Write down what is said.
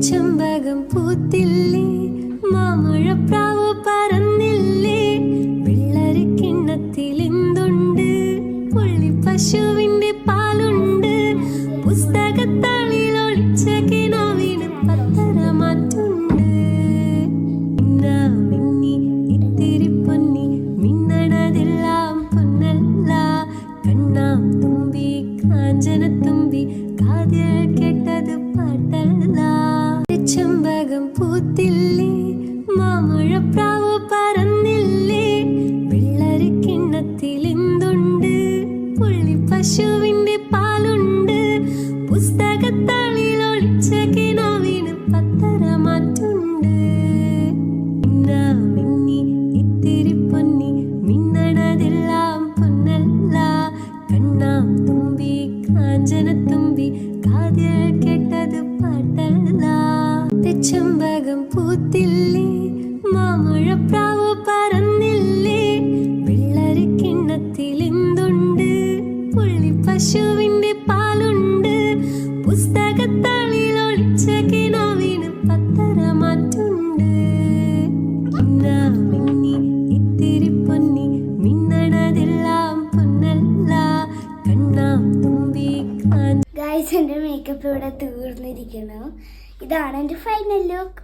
ചെമ്പകം പൂത്തില്ലേ, മാമഴപ്രാവ് പറന്നില്ലേ, വെള്ളരിക്കിണ്ണത്തിൽ എന്തുണ്ട്, പുള്ളിപ്പശുവിന്റെ പാലുണ്ട്, പുസ്തകത്താളിൽ ഒളിച്ച കിനാവിന് പത്തരമാറ്റുണ്ട്. മിന്നാ മിന്നി ഇത്തിരി പൊന്നി, മിന്നണതെല്ലാം പൊന്നല്ല, കണ്ണാം തുമ്പി കാഞ്ചനത്തുമ്പി, കാതിൽ കേട്ടത് പാട്ടല്ല. ചെമ്പകം പൂത്തില്ലേ, മാമഴപ്രാവ് പറന്നില്ലേ, വെള്ളരിക്കിണ്ണത്തിൽ എന്തുണ്ട്, പുള്ളിപ്പശുവിന്റെ പാലുണ്ട്, പുസ്തകത്താളിൽ ഒളിച്ച കിനാവിന് പത്തരമാറ്റുണ്ട്. മിന്നാ മിന്നി ഇത്തിരി പൊന്നി, മിന്നണതെല്ലാം പൊന്നല്ല, കണ്ണാം തുമ്പി കാഞ്ചനത്തുമ്പി, കാതിൽ കേട്ടത് പാട്ടല്ല. ചെമ്പകം പൂത്തില്ലേ, മാമഴപ്രാവ് പറന്നില്ലേ, വെള്ളരിക്കിണ്ണത്തിൽ എന്തുണ്ട്, പുള്ളിപ്പശുവിന്റെ പാലുണ്ട്, പുസ്തകത്താളിൽ ഒളിച്ച കിനാവിന് പത്തരമാറ്റുണ്ട്. മിന്നാ മിന്നി ഇത്തിരി പൊന്നി, മിന്നണതെല്ലാം പൊന്നല്ല, കണ്ണാം തുമ്പി ഗൈസ്, എൻ്റെ മേക്കപ്പ് ഇവിടെ തീർന്നിരിക്കണം. ഇതാണ് എൻ്റെ ഫൈനൽ ലുക്ക്.